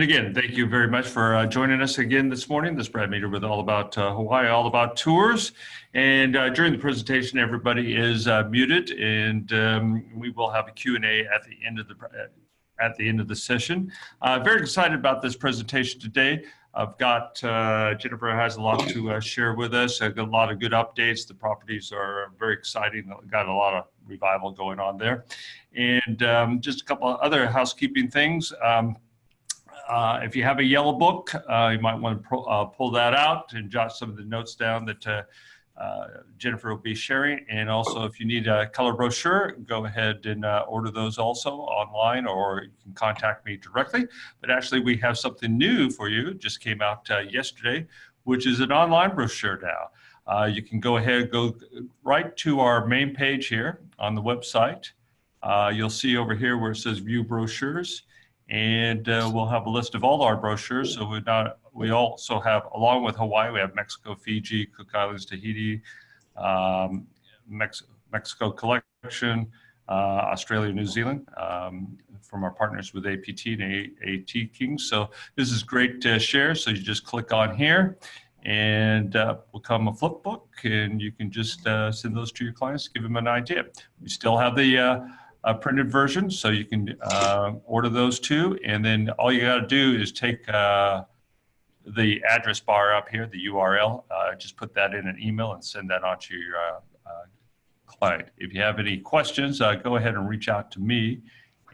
And again, thank you very much for joining us again this morning. This is Brad Meter with All About Hawaii, All About Tours. And during the presentation, everybody is muted, and we will have a Q&A at the end of the session. Very excited about this presentation today. I've got Jennifer has a lot to share with us. I've got a lot of good updates. The properties are very exciting. Got a lot of revival going on there. And just a couple of other housekeeping things. If you have a yellow book, you might want to pull that out and jot some of the notes down that Jennifer will be sharing. And also, if you need a color brochure, go ahead and order those also online, or you can contact me directly. But actually, we have something new for you. It just came out yesterday, which is an online brochure now. You can go ahead, go right to our main page here on the website. You'll see over here where it says View Brochures. And we'll have a list of all our brochures. So we also have, along with Hawaii, we have Mexico, Fiji, Cook Islands, Tahiti, Mexico Collection, Australia, New Zealand, from our partners with APT and AT Kings. So this is great to share. So you just click on here and will come a flip book, and you can just send those to your clients, give them an idea. We still have the printed version, so you can order those too. And then all you got to do is take the address bar up here, the URL, just put that in an email and send that on to your client. If you have any questions, go ahead and reach out to me,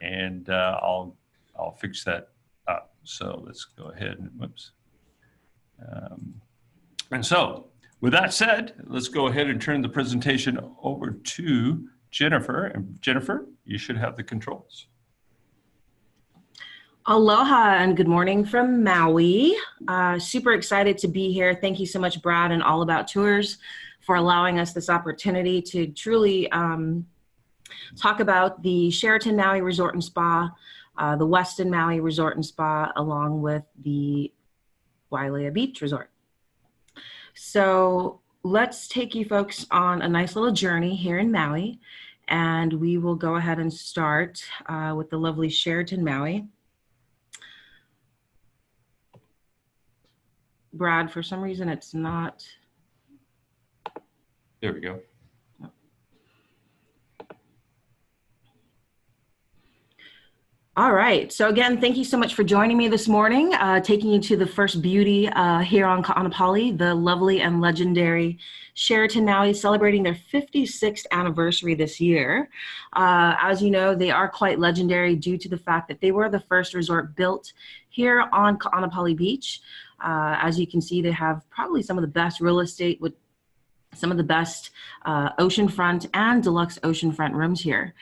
and I'll fix that up. So let's go ahead and whoops. And so with that said, let's go ahead and turn the presentation over to Jennifer. And Jennifer, you should have the controls. Aloha and good morning from Maui. Super excited to be here. Thank you so much, Brad and All About Tours, for allowing us this opportunity to truly talk about the Sheraton Maui Resort and Spa, the Westin Maui Resort and Spa, along with the Wailea Beach Resort. So let's take you folks on a nice little journey here in Maui, and we will go ahead and start with the lovely Sheraton Maui. Brad, for some reason it's not. There we go. All right, so again, thank you so much for joining me this morning, taking you to the first beauty here on Ka'anapali, the lovely and legendary Sheraton Maui, celebrating their 56th anniversary this year. As you know, they are quite legendary due to the fact that they were the first resort built here on Ka'anapali Beach. As you can see, they have probably some of the best real estate with some of the best oceanfront and deluxe oceanfront rooms here.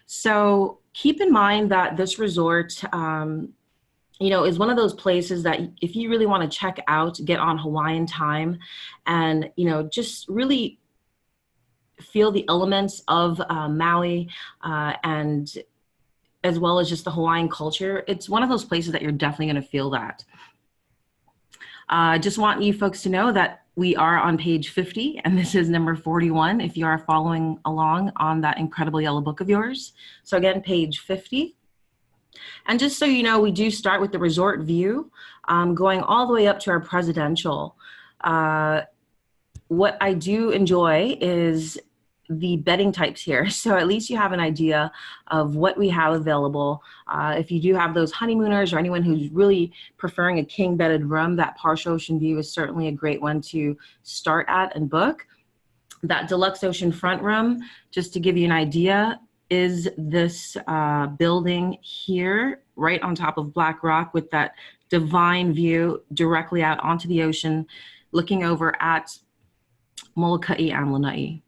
So keep in mind that this resort, you know, is one of those places that if you really want to check out, get on Hawaiian time, and, you know, just really feel the elements of Maui and as well as just the Hawaiian culture, it's one of those places that you're definitely going to feel that. Just want you folks to know that we are on page 50, and this is number 41 if you are following along on that incredible yellow book of yours. So again, page 50. And just so you know, we do start with the resort view, going all the way up to our presidential. What I do enjoy is the bedding types here. So at least you have an idea of what we have available. If you do have those honeymooners or anyone who's really preferring a king bedded room, that partial ocean view is certainly a great one to start at and book. That deluxe ocean front room, just to give you an idea, is this building here right on top of Black Rock with that divine view directly out onto the ocean, looking over at Molokai and Lanai.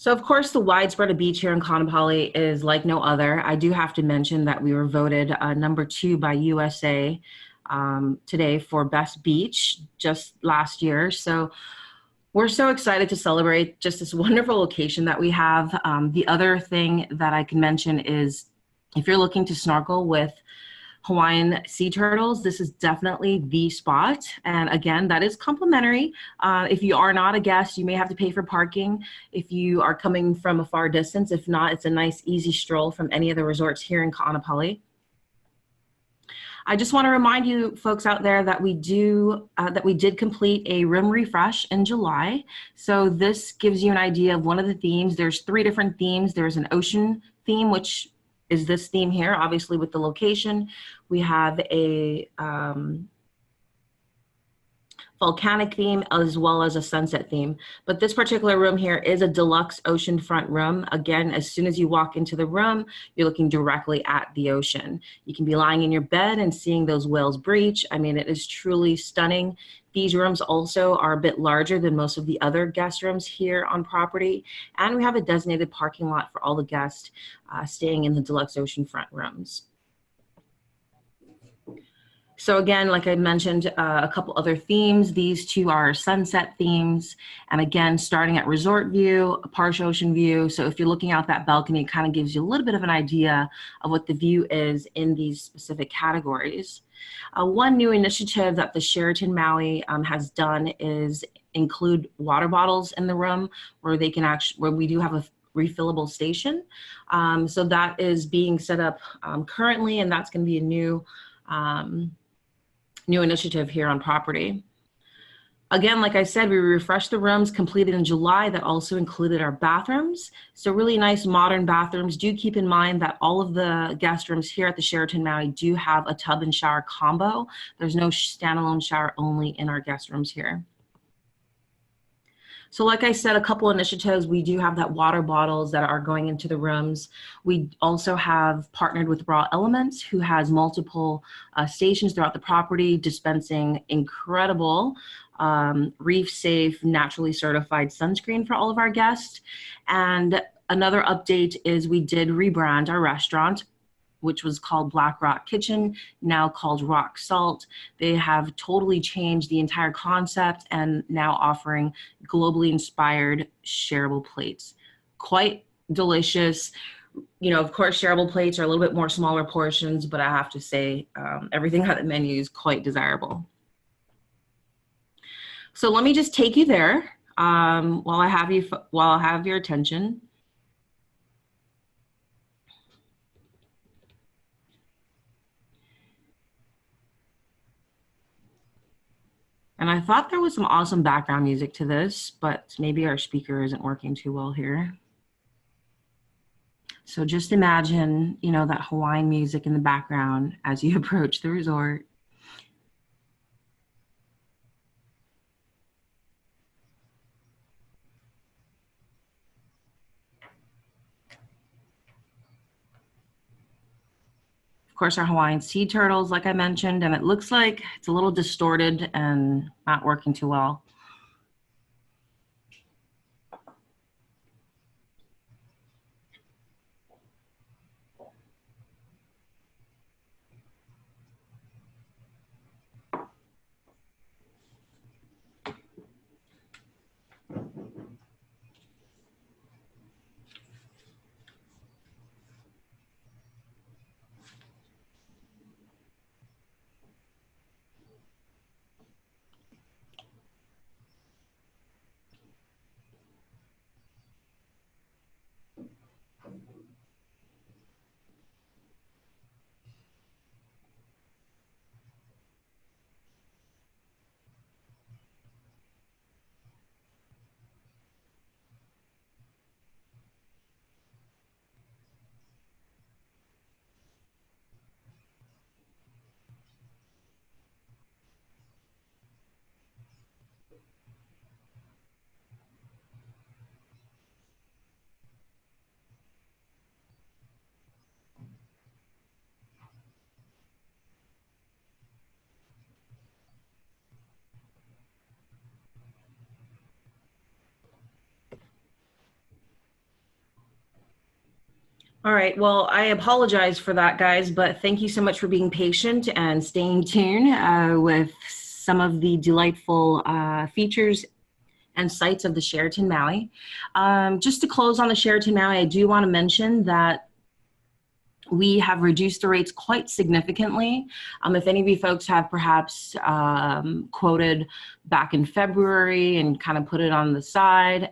So of course, the widespread of beach here in Ka'anapali is like no other. I do have to mention that we were voted number 2 by USA today for best beach just last year. So we're so excited to celebrate just this wonderful location that we have. The other thing that I can mention is if you're looking to snorkel with Hawaiian sea turtles, this is definitely the spot. And again, that is complimentary. If you are not a guest, you may have to pay for parking if you are coming from a far distance. If not, it's a nice, easy stroll from any of the resorts here in Ka'anapali. I just want to remind you folks out there that we did complete a room refresh in July. So this gives you an idea of one of the themes. There's 3 different themes. There's an ocean theme, which is this theme here, obviously with the location. We have a volcanic theme as well as a sunset theme. But this particular room here is a deluxe oceanfront room. Again, as soon as you walk into the room, you're looking directly at the ocean. You can be lying in your bed and seeing those whales breach. I mean, it is truly stunning. These rooms also are a bit larger than most of the other guest rooms here on property. And we have a designated parking lot for all the guests staying in the deluxe oceanfront rooms. So again, like I mentioned, a couple other themes. These 2 are sunset themes. And again, starting at resort view, a partial ocean view. So if you're looking out that balcony, it kind of gives you a little bit of an idea of what the view is in these specific categories. One new initiative that the Sheraton Maui has done is include water bottles in the room where they can where we do have a refillable station. So that is being set up currently, and that's going to be a new initiative here on property. Again, like I said, we refreshed the rooms completed in July. That also included our bathrooms. So really nice modern bathrooms. Do keep in mind that all of the guest rooms here at the Sheraton Maui do have a tub and shower combo. There's no standalone shower only in our guest rooms here. So like I said, a couple initiatives, we do have that water bottles that are going into the rooms. We also have partnered with Raw Elements, who has multiple stations throughout the property dispensing incredible reef safe, naturally certified sunscreen for all of our guests. And another update is we did rebrand our restaurant, which was called Black Rock Kitchen, now called Rock Salt. They have totally changed the entire concept and now offering globally inspired shareable plates. Quite delicious. You know, of course, shareable plates are a little bit more smaller portions, but I have to say everything on the menu is quite desirable. So let me just take you there while I have your attention. And I thought there was some awesome background music to this, but maybe our speaker isn't working too well here. So just imagine, you know, that Hawaiian music in the background as you approach the resort. Of course, our Hawaiian sea turtles, like I mentioned, and it looks like it's a little distorted and not working too well. All right, well, I apologize for that, guys, but thank you so much for being patient and staying tuned with some of the delightful features and sites of the Sheraton Maui. Just to close on the Sheraton Maui, I do want to mention that We have reduced the rates quite significantly. If any of you folks have perhaps quoted back in February and kind of put it on the side,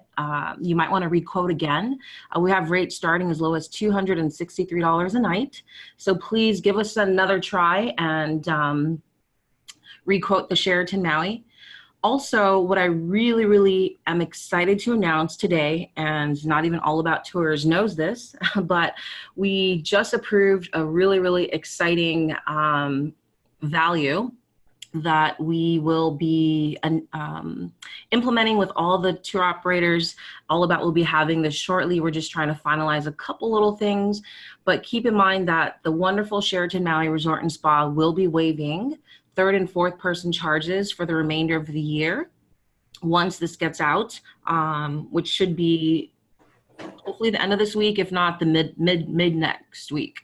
you might want to re-quote again. We have rates starting as low as $263 a night. So please give us another try and re-quote the Sheraton Maui. Also, what I really am excited to announce today, and Not Even All About Tours knows this, but we just approved a really exciting value that we will be implementing with all the tour operators. All About will be having this shortly. We're just trying to finalize a couple little things, but keep in mind that the wonderful Sheraton Maui Resort and Spa will be waiving third and fourth person charges for the remainder of the year once this gets out, which should be hopefully the end of this week, if not the mid next week.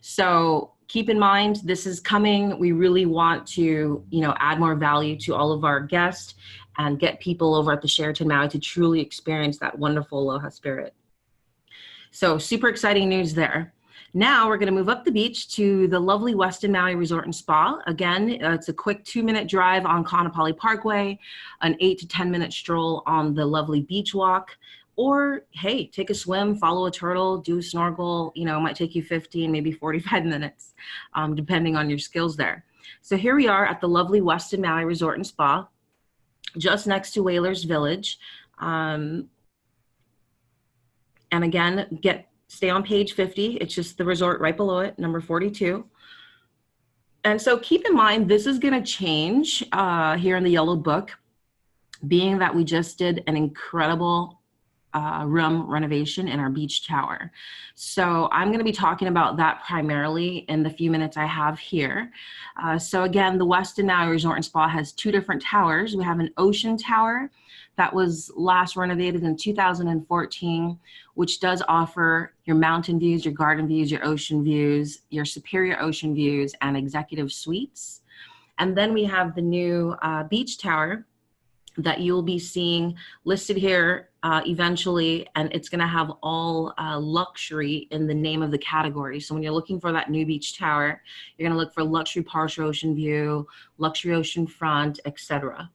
So keep in mind, this is coming. We really want to, add more value to all of our guests and get people over at the Sheraton Maui to truly experience that wonderful aloha spirit. So super exciting news there. Now we're going to move up the beach to the lovely Westin Maui Resort and Spa. Again, it's a quick 2-minute drive on Kaanapali Parkway, an 8 to 10-minute stroll on the lovely beach walk, or hey, take a swim, follow a turtle, do a snorkel. It might take you 15, maybe 45 minutes, depending on your skills there. So here we are at the lovely Westin Maui Resort and Spa, just next to Whalers Village. And again, stay on page 50. It's just the resort right below it, number 42. And so keep in mind, this is going to change here in the yellow book, being that we just did an incredible room renovation in our beach tower. So I'm going to be talking about that primarily in the few minutes I have here. So again, the Westin Maui Resort and Spa has 2 different towers. We have an ocean tower that was last renovated in 2014, which does offer your mountain views, your garden views, your ocean views, your superior ocean views, and executive suites. And then we have the new beach tower that you'll be seeing listed here eventually, and it's going to have all luxury in the name of the category. So when you're looking for that new beach tower, you're going to look for luxury partial ocean view, luxury ocean front, etc.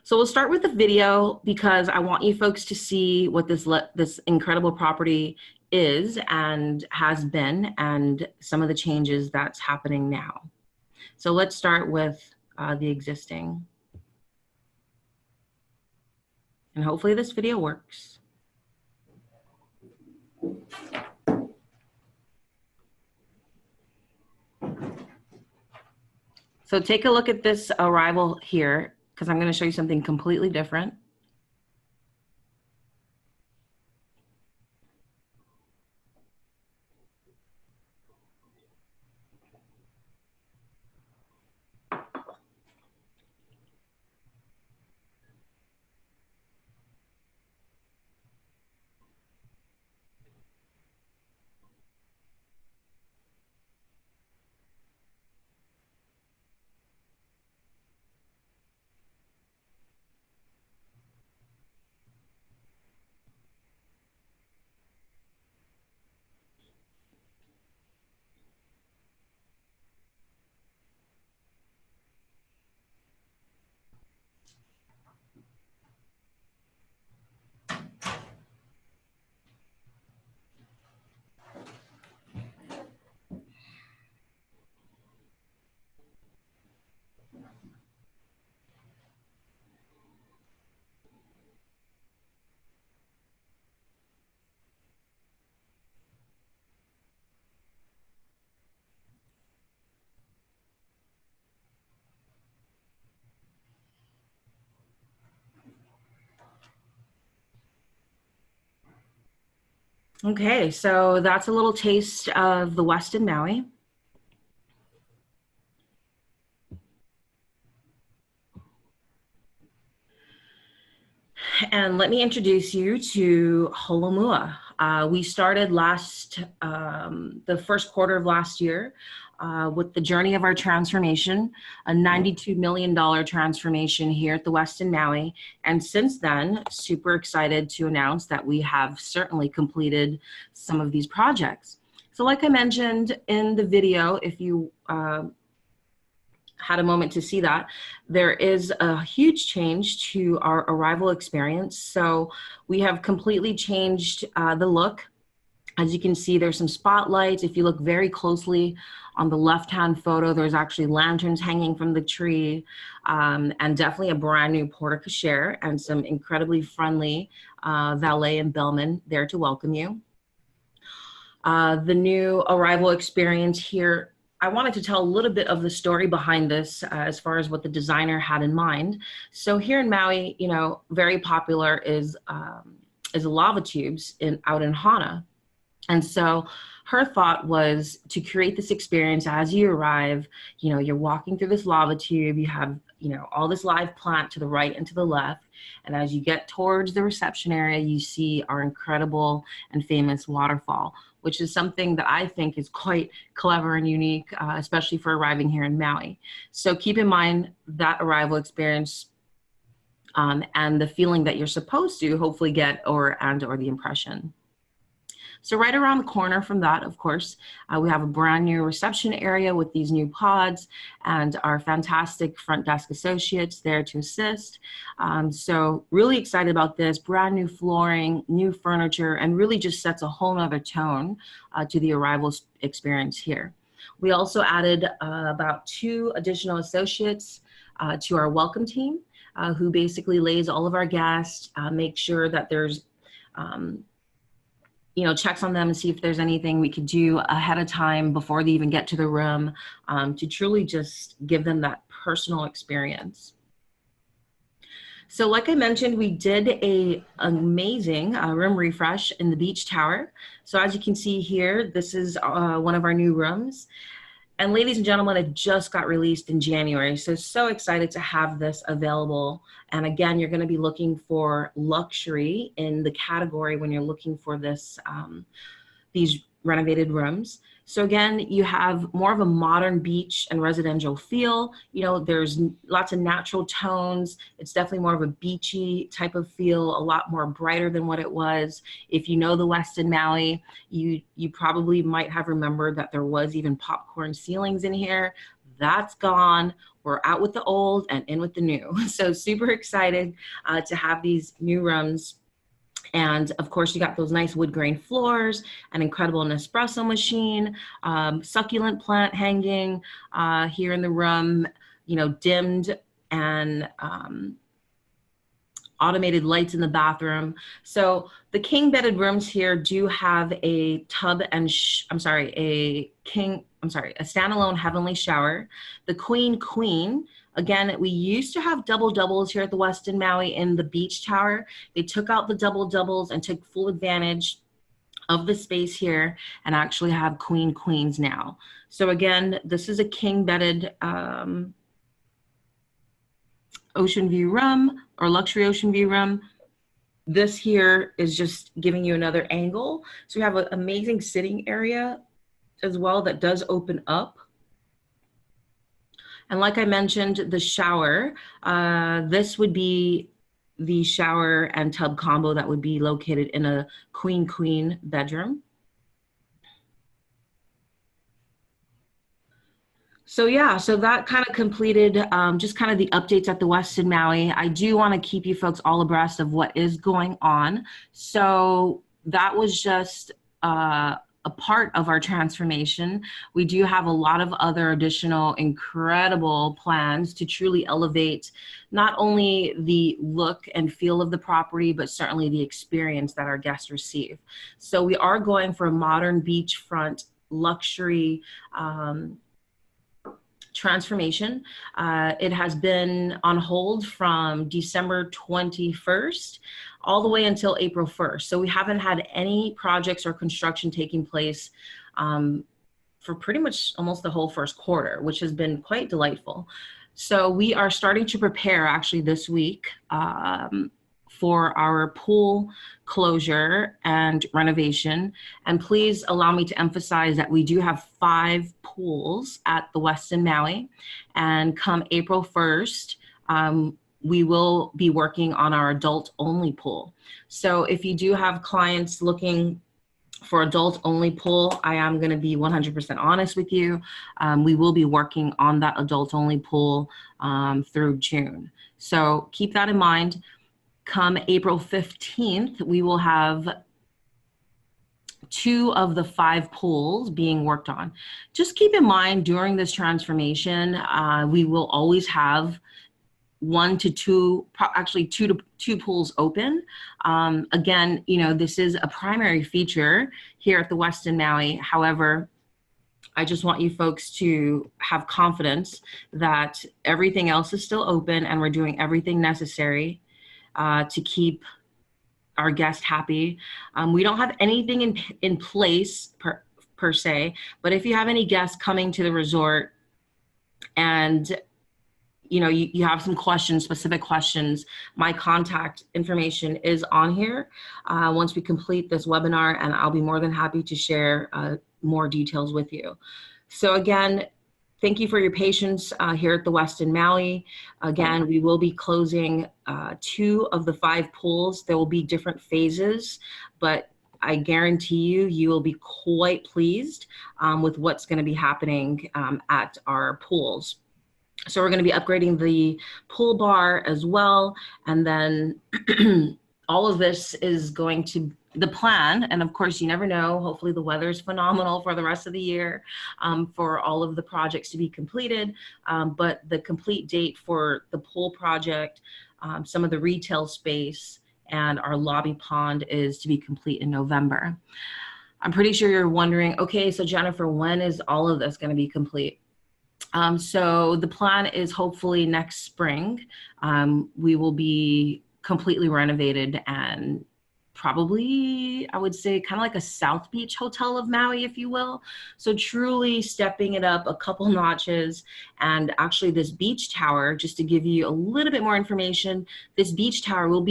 So we'll start with the video because I want you folks to see what this incredible property is and has been, and some of the changes that's happening now. So let's start with the existing. And hopefully this video works. So take a look at this arrival here, because I'm going to show you something completely different. Okay, so that's a little taste of the Westin Maui. And let me introduce you to Holomua. We started the first quarter of last year with the journey of our transformation, a $92 million transformation here at the Westin Maui. And since then, super excited to announce that we have certainly completed some of these projects. So like I mentioned in the video, if you had a moment to see that, there is a huge change to our arrival experience. So we have completely changed the look. As you can see, there's some spotlights. If you look very closely on the left-hand photo, there's actually lanterns hanging from the tree, and definitely a brand new porte-cochere and some incredibly friendly valet and bellman there to welcome you. The new arrival experience here, I wanted to tell a little bit of the story behind this as far as what the designer had in mind. So here in Maui, you know, very popular is lava tubes out in Hana. And so her thought was to create this experience as you arrive. You know, you're walking through this lava tube, you have, you know, all this live plant to the right and to the left. And as you get towards the reception area, you see our incredible and famous waterfall, which is something that I think is quite clever and unique, especially for arriving here in Maui. So keep in mind that arrival experience and the feeling that you're supposed to hopefully get or the impression. So right around the corner from that, of course, we have a brand new reception area with these new pods and our fantastic front desk associates there to assist. So really excited about this, brand new flooring, new furniture, and really just sets a whole nother tone to the arrival experience here. We also added about 2 additional associates to our welcome team who basically lays all of our guests, make sure that there's you know, checks on them and see if there's anything we could do ahead of time before they even get to the room to truly just give them that personal experience. So like I mentioned, we did an amazing room refresh in the beach tower. So as you can see here, this is one of our new rooms. And ladies and gentlemen, it just got released in January. So excited to have this available. And again, you're gonna be looking for luxury in the category when you're looking for this, these renovated rooms. So again, you have more of a modern beach and residential feel. You know, there's lots of natural tones. It's definitely more of a beachy type of feel, a lot more brighter than what it was. If you know the Westin Maui, you probably might have remembered that there was even popcorn ceilings in here. That's gone. We're out with the old and in with the new. So super excited to have these new rooms. And of course, you got those nice wood grain floors, an incredible Nespresso machine, succulent plant hanging here in the room, you know, dimmed and automated lights in the bathroom. So the king bedded rooms here do have a tub and, a standalone heavenly shower. The queen, again, we used to have double doubles here at the Westin Maui in the beach tower. They took out the double doubles and took full advantage of the space here and actually have queens now. So again, this is a king bedded ocean view room or luxury ocean view room. This here is just giving you another angle. So we have an amazing sitting area as well that does open up. And like I mentioned, the shower, this would be the shower and tub combo that would be located in a queen bedroom. So yeah, so that kind of completed just kind of the updates at the Westin Maui. I do want to keep you folks all abreast of what is going on. So that was just a part of our transformation. We do have a lot of other additional incredible plans to truly elevate not only the look and feel of the property, but certainly the experience that our guests receive. So we are going for a modern beachfront luxury transformation. It has been on hold from December 21st all the way until April 1st. So we haven't had any projects or construction taking place for pretty much almost the whole first quarter, which has been quite delightful. So we are starting to prepare actually this week for our pool closure and renovation. And please allow me to emphasize that we do have 5 pools at the Westin Maui. And come April 1st, we will be working on our adult only pool. So if you do have clients looking for adult only pool, I am going to be 100% honest with you. We will be working on that adult only pool through June. So keep that in mind. Come April 15th, we will have 2 of the 5 pools being worked on. Just keep in mind during this transformation, we will always have 1 to 2, actually 2 to 2 pools open. Again, you know, this is a primary feature here at the Westin Maui. However, I just want you folks to have confidence that everything else is still open and we're doing everything necessary to keep our guests happy. We don't have anything in place per se, but if you have any guests coming to the resort and you know, you have some questions, specific questions, my contact information is on here once we complete this webinar, and I'll be more than happy to share more details with you. So again, thank you for your patience here at the Westin Maui. Again, we will be closing 2 of the 5 pools. There will be different phases, but I guarantee you, you will be quite pleased with what's going to be happening at our pools. So we're going to be upgrading the pool bar as well. And then all of this is going to the plan. And of course, you never know. Hopefully the weather is phenomenal for the rest of the year for all of the projects to be completed. But the complete date for the pool project, some of the retail space, and our lobby pond is to be complete in November. I'm pretty sure you're wondering, okay, so Jennifer, when is all of this going to be complete? So the plan is hopefully next spring, we will be completely renovated and probably, I would say, kind of like a South Beach hotel of Maui, if you will. So truly stepping it up a couple notches. And actually this beach tower, just to give you a little bit more information, this beach tower will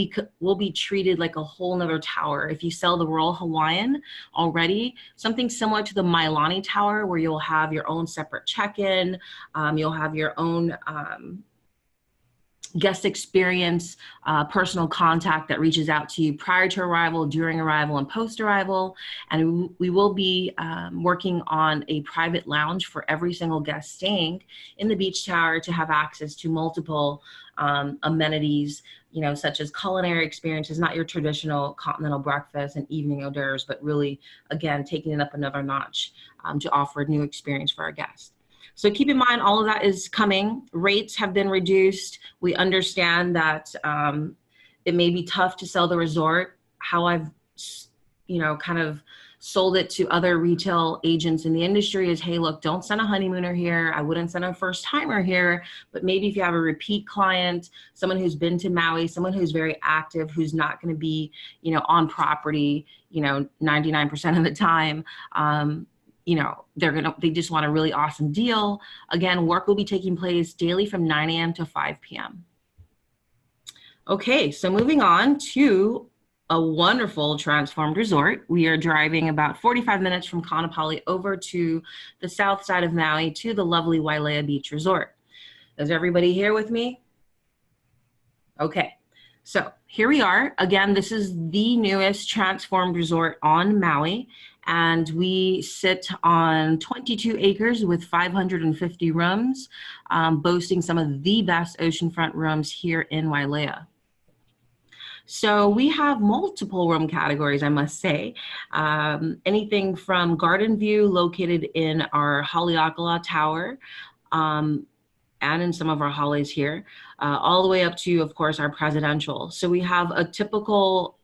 be treated like a whole nother tower. If you sell the Royal Hawaiian already, something similar to the Mailani Tower, where you'll have your own separate check-in, you'll have your own guest experience, personal contact that reaches out to you prior to arrival, during arrival, and post arrival. And we will be working on a private lounge for every single guest staying in the beach tower to have access to multiple amenities, you know, such as culinary experiences, not your traditional continental breakfast and evening hors d'oeuvres, but really, again, taking it up another notch to offer a new experience for our guests. So keep in mind, all of that is coming. Rates have been reduced. We understand that it may be tough to sell the resort. How I've, you know, kind of sold it to other retail agents in the industry is, hey, look, don't send a honeymooner here. I wouldn't send a first timer here, but maybe if you have a repeat client, someone who's been to Maui, someone who's very active, who's not going to be, you know, on property, you know, 99% of the time, you know, they just want a really awesome deal. Again, work will be taking place daily from 9 a.m. to 5 p.m. Okay, so moving on to a wonderful transformed resort. We are driving about 45 minutes from Kaanapali over to the south side of Maui to the lovely Wailea Beach Resort. Is everybody here with me? Okay, so here we are. Again, this is the newest transformed resort on Maui. And we sit on 22 acres with 550 rooms, boasting some of the best oceanfront rooms here in Wailea. So we have multiple room categories, I must say. Anything from garden view located in our Haleakala Tower, and in some of our hollies here, all the way up to, of course, our presidential. So we have a typical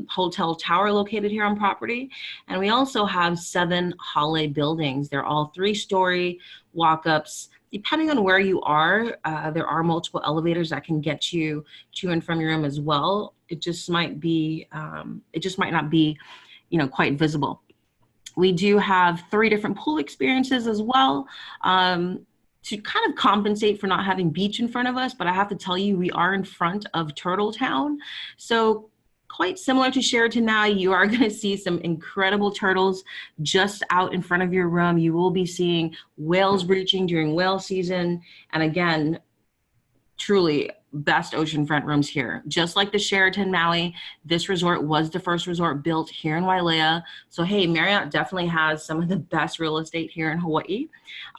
hotel tower located here on property, and we also have 7 holly buildings. They're all 3-story walk-ups. Depending on where you are, there are multiple elevators that can get you to and from your room as well. It just might be, it just might not be, you know, quite visible. We do have 3 different pool experiences as well. to kind of compensate for not having beach in front of us, but I have to tell you, we are in front of Turtle Town. So quite similar to Sheraton now, you are going to see some incredible turtles just out in front of your room. You will be seeing whales breaching during whale season. And again, truly best oceanfront rooms here. Just like the Sheraton Maui, this resort was the first resort built here in Wailea. So hey, Marriott definitely has some of the best real estate here in Hawaii.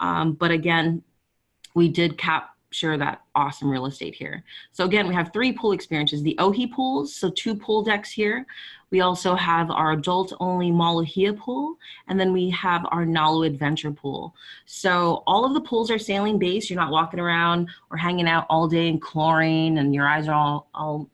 But again, we did capture that awesome real estate here. So again, we have 3 pool experiences, the Ohi pools, so 2 pool decks here. We also have our adult only Maulahia pool, and then we have our Nalu adventure pool. So all of the pools are saline based. You're not walking around or hanging out all day in chlorine and your eyes are all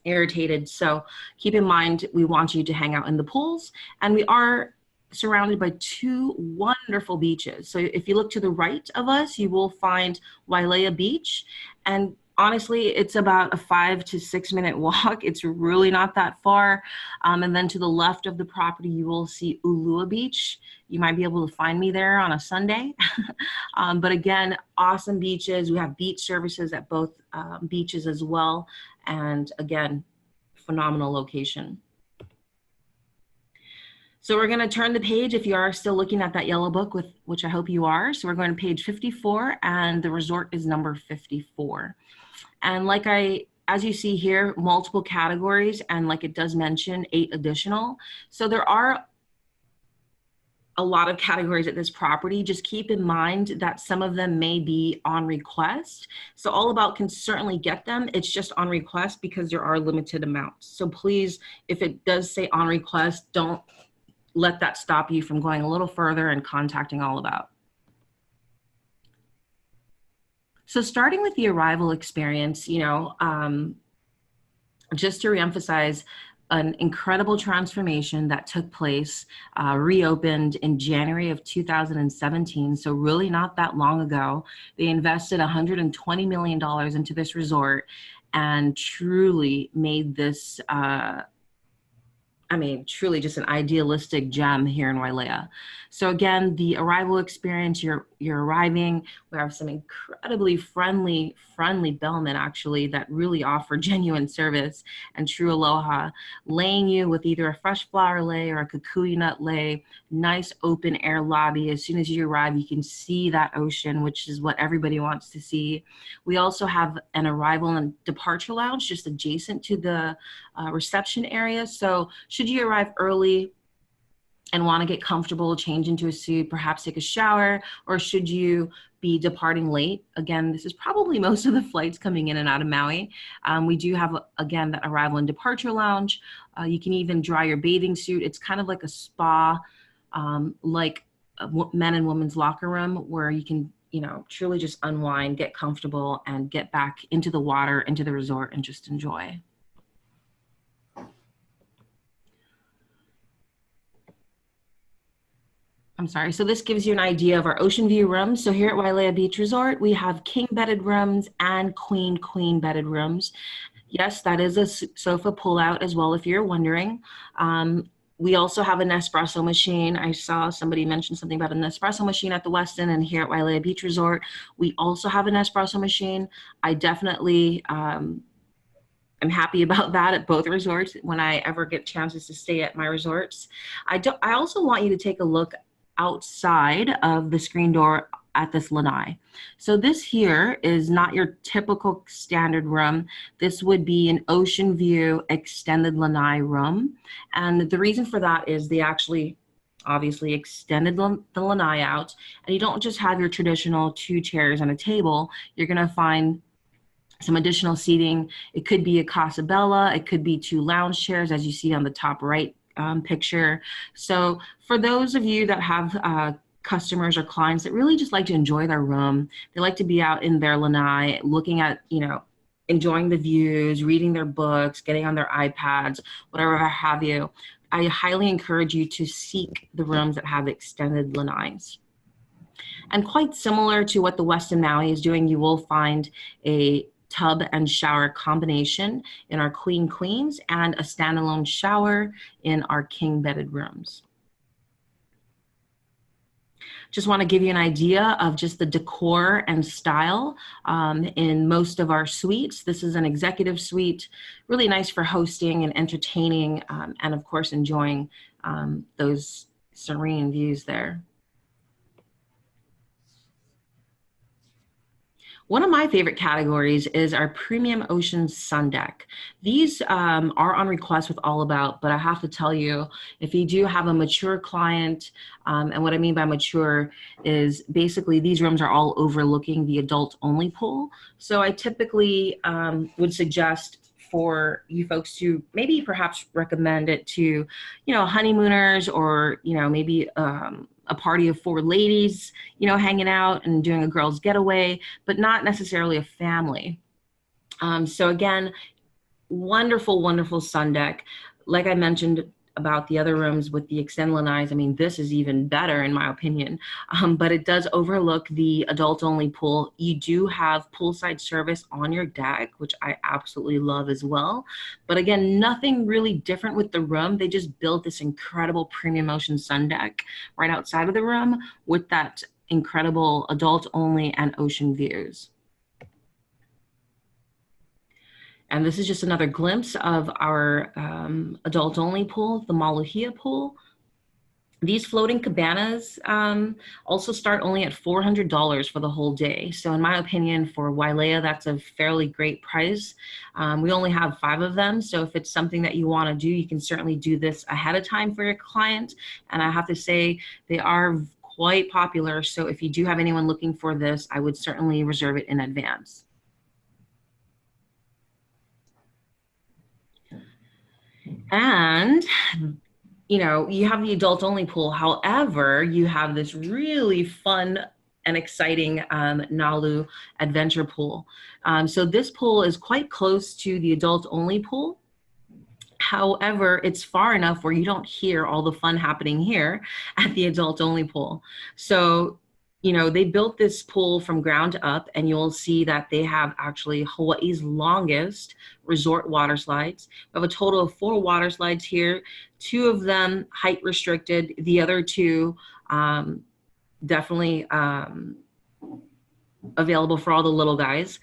irritated. So keep in mind, we want you to hang out in the pools, and we are surrounded by 2 wonderful beaches. So if you look to the right of us, you will find Wailea Beach. And honestly, it's about a 5 to 6 minute walk. It's really not that far. And then to the left of the property, you will see Ulua Beach. You might be able to find me there on a Sunday. But again, awesome beaches. We have beach services at both beaches as well. And again, phenomenal location. So we're going to turn the page if you are still looking at that yellow book, which I hope you are. So we're going to page 54, and the resort is number 54. And as you see here, multiple categories, and like it does mention, 8 additional. So there are a lot of categories at this property. Just keep in mind that some of them may be on request. So All About can certainly get them. It's just on request because there are limited amounts. So please, if it does say on request, don't let that stop you from going a little further and contacting All About. So starting with the arrival experience, just to reemphasize, an incredible transformation that took place, reopened in January of 2017, so really not that long ago. They invested $120 million into this resort and truly made this truly just an idealistic gem here in Wailea. So again, the arrival experience, you're arriving. We have some incredibly friendly bellmen actually that really offer genuine service and true aloha, laying you with either a fresh flower lei or a kukui nut lei, nice open air lobby. As soon as you arrive, you can see that ocean, which is what everybody wants to see. We also have an arrival and departure lounge just adjacent to the reception area. So should you arrive early and want to get comfortable, change into a suit, perhaps take a shower, or should you be departing late? Again, this is probably most of the flights coming in and out of Maui. We do have, again, that arrival and departure lounge. You can even dry your bathing suit. It's kind of like a spa, like a men and women's locker room where you can, truly just unwind, get comfortable, and get back into the water, into the resort, and just enjoy. I'm sorry, so this gives you an idea of our ocean view rooms. So here at Wailea Beach Resort, we have king bedded rooms and queen bedded rooms. Yes, that is a sofa pull-out as well, if you're wondering. We also have an espresso machine. I saw somebody mention something about an espresso machine at the Westin, and here at Wailea Beach Resort, we also have an espresso machine. I definitely am happy about that at both resorts when I ever get chances to stay at my resorts. I also want you to take a look outside of the screen door at this lanai. So this here is not your typical standard room. This would be an ocean view extended lanai room. And the reason for that is they actually obviously extended the lanai out, and you don't just have your traditional 2 chairs and a table. You're gonna find some additional seating. It could be a Casa Bella, it could be 2 lounge chairs as you see on the top right picture. So for those of you that have customers or clients that really just like to enjoy their room, they like to be out in their lanai, looking at, enjoying the views, reading their books, getting on their iPads, whatever have you, I highly encourage you to seek the rooms that have extended lanais. And quite similar to what the Westin Maui is doing, you will find a tub and shower combination in our queens and a standalone shower in our king bedded rooms. Just want to give you an idea of just the decor and style in most of our suites. This is an executive suite, really nice for hosting and entertaining, and of course enjoying those serene views there. One of my favorite categories is our premium ocean sun deck. These are on request with All About, but I have to tell you, if you do have a mature client, and what I mean by mature is basically these rooms are all overlooking the adult only pool. So I typically would suggest for you folks to maybe perhaps recommend it to, you know, honeymooners, or, you know, maybe a party of 4 ladies, you know, hanging out and doing a girls' getaway, but not necessarily a family. So again, wonderful, wonderful sun deck. Like I mentioned about the other rooms with the extended lanais, I mean, this is even better in my opinion, but it does overlook the adult-only pool. You do have poolside service on your deck, which I absolutely love as well. But again, nothing really different with the room. They just built this incredible premium ocean sun deck right outside of the room with that incredible adult-only and ocean views. And this is just another glimpse of our adult-only pool, the Maluhia pool. These floating cabanas also start only at $400 for the whole day. So in my opinion, for Wailea, that's a fairly great price. We only have 5 of them. So if it's something that you want to do, you can certainly do this ahead of time for your client. And I have to say, they are quite popular. So if you do have anyone looking for this, I would certainly reserve it in advance. And, you know, you have the adult only pool. However, you have this really fun and exciting Nalu adventure pool. So this pool is quite close to the adult only pool. However, it's far enough where you don't hear all the fun happening here at the adult only pool. So, you know, they built this pool from ground up, and you'll see that they have actually Hawaii's longest resort water slides. We have a total of 4 water slides here, 2 of them height restricted, the other 2 definitely available for all the little guys.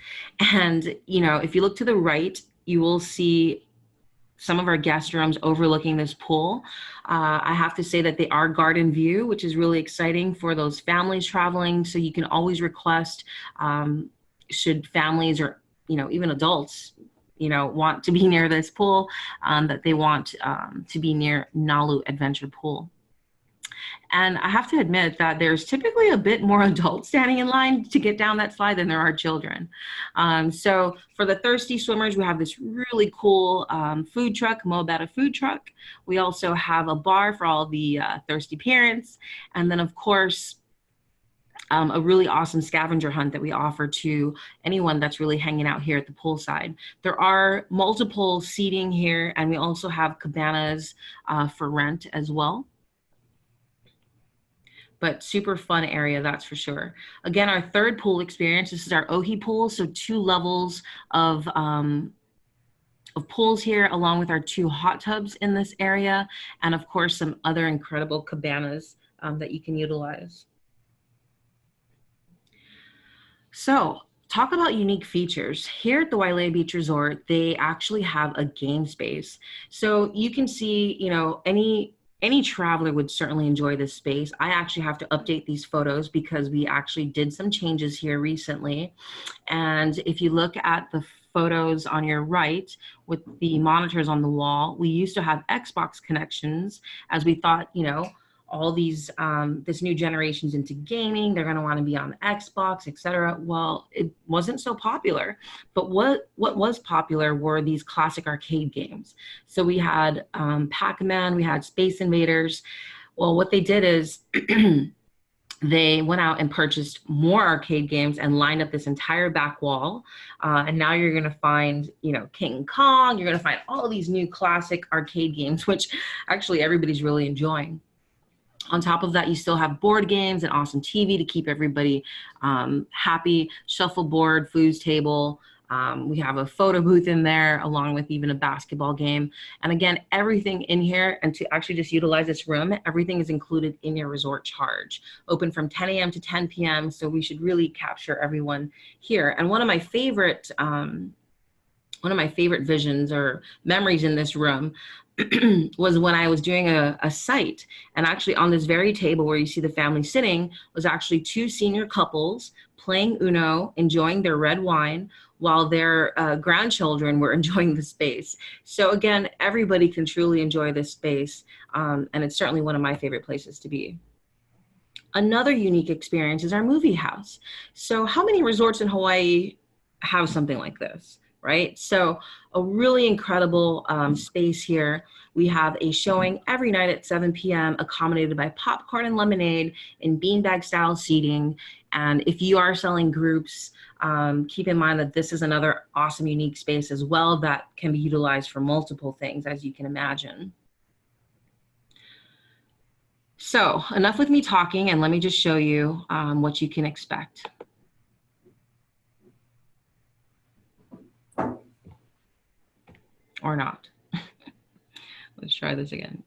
And, you know, if you look to the right, you will see some of our guest rooms overlooking this pool. I have to say that they are garden view, which is really exciting for those families traveling. So you can always request, should families or, you know, even adults, you know, want to be near this pool, that they want to be near Nalu Adventure Pool. And I have to admit that there's typically a bit more adults standing in line to get down that slide than there are children. So for the thirsty swimmers, we have this really cool food truck, Moabetta food truck. We also have a bar for all the thirsty parents. And then of course, a really awesome scavenger hunt that we offer to anyone that's really hanging out here at the poolside. There are multiple seating here, and we also have cabanas for rent as well. But super fun area, that's for sure. Again, our third pool experience, this is our Ohi pool. So 2 levels of pools here, along with our 2 hot tubs in this area. And of course, some other incredible cabanas that you can utilize. So talk about unique features. Here at the Wailea Beach Resort, they actually have a game space. So you can see, you know, any traveler would certainly enjoy this space. I actually have to update these photos because we actually did some changes here recently. And if you look at the photos on your right with the monitors on the wall, we used to have Xbox connections, as we thought, you know, all these, this new generation's into gaming, they're gonna wanna be on Xbox, etc. Well, it wasn't so popular, but what was popular were these classic arcade games. So we had Pac-Man, we had Space Invaders. Well, what they did is they went out and purchased more arcade games and lined up this entire back wall. And now you're gonna find, you know, King Kong, you're gonna find all of these new classic arcade games, which actually everybody's really enjoying. On top of that, you still have board games and awesome TV to keep everybody happy, shuffleboard, foos table, We have a photo booth in there along with even a basketball game. And again, everything in here, and to actually just utilize this room, everything is included in your resort charge. Open from 10 a.m. to 10 p.m. So we should really capture everyone here. And one of my favorite visions or memories in this room was when I was doing a site, and actually on this very table where you see the family sitting was actually two senior couples playing Uno, enjoying their red wine while their grandchildren were enjoying the space. So again, everybody can truly enjoy this space, and it's certainly one of my favorite places to be. Another unique experience is our movie house. So how many resorts in Hawaii have something like this? Right? So a really incredible space here. We have a showing every night at 7 p.m. accommodated by popcorn and lemonade in beanbag style seating. And if you are selling groups, keep in mind that this is another awesome, unique space as well that can be utilized for multiple things, as you can imagine. So enough with me talking, and let me just show you what you can expect. Or not. Let's try this again.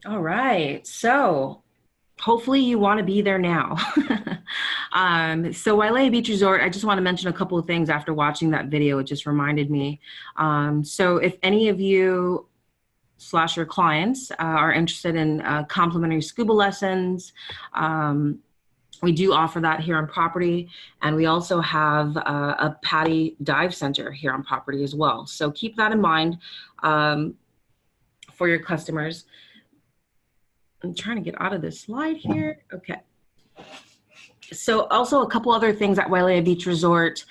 All right, so hopefully you want to be there now. So Wailea Beach Resort, I just want to mention a couple of things after watching that video. It just reminded me. So if any of you / your clients are interested in complimentary scuba lessons, we do offer that here on property. And we also have a PADI dive center here on property as well. So keep that in mind for your customers. I'm trying to get out of this slide here. Okay. So also a couple other things at Wailea Beach Resort.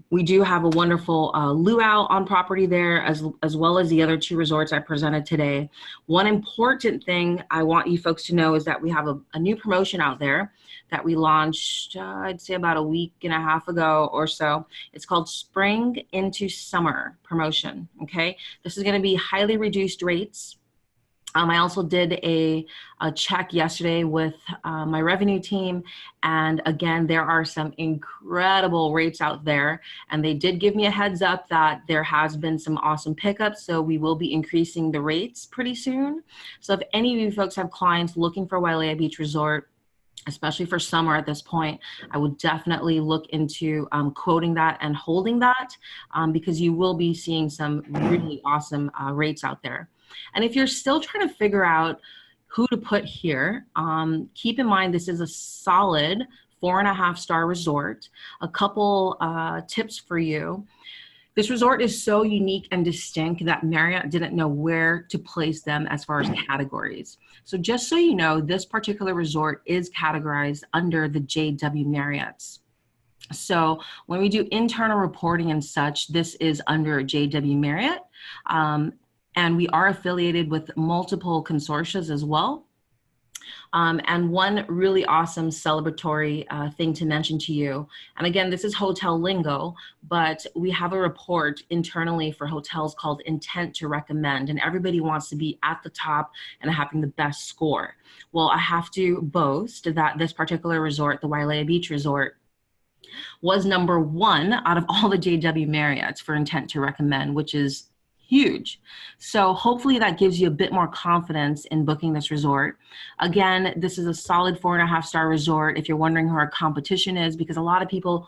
We do have a wonderful luau on property there, as well as the other two resorts I presented today. One important thing I want you folks to know is that we have a new promotion out there that we launched, I'd say about a week and a half ago or so. It's called Spring into Summer promotion, okay? This is gonna be highly reduced rates. I also did a check yesterday with my revenue team. And again, there are some incredible rates out there. And they did give me a heads up that there has been some awesome pickups. So we will be increasing the rates pretty soon. So if any of you folks have clients looking for Wailea Beach Resort, especially for summer at this point, I would definitely look into quoting that and holding that because you will be seeing some really awesome rates out there. And if you're still trying to figure out who to put here, keep in mind this is a solid 4.5-star resort. A couple tips for you. This resort is so unique and distinct that Marriott didn't know where to place them as far as categories. So just so you know, this particular resort is categorized under the JW Marriotts. So when we do internal reporting and such, this is under JW Marriott. And we are affiliated with multiple consortia as well. And one really awesome celebratory thing to mention to you, and again, this is hotel lingo, but we have a report internally for hotels called Intent to Recommend, and everybody wants to be at the top and having the best score. Well, I have to boast that this particular resort, the Wailea Beach Resort, was #1 out of all the JW Marriotts for Intent to Recommend, which is huge. So hopefully that gives you a bit more confidence in booking this resort. Again, this is a solid 4.5-star resort if you're wondering who our competition is, because a lot of people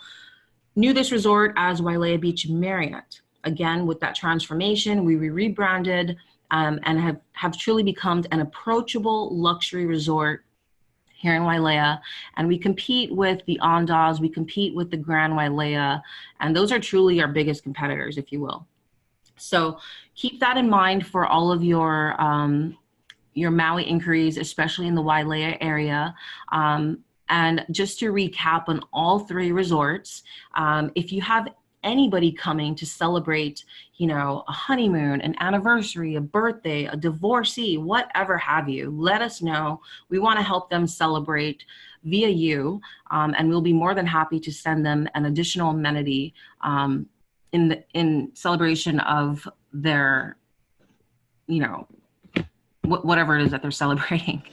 knew this resort as Wailea Beach Marriott. Again, with that transformation, we rebranded and have truly become an approachable luxury resort here in Wailea, and we compete with the Andaz, we compete with the Grand Wailea, and those are truly our biggest competitors, if you will. So keep that in mind for all of your Maui inquiries, especially in the Wailea area. And just to recap on all 3 resorts, if you have anybody coming to celebrate, you know, a honeymoon, an anniversary, a birthday, a divorcee, whatever have you, let us know. We want to help them celebrate via you, and we'll be more than happy to send them an additional amenity in celebration of their, you know, whatever it is that they're celebrating.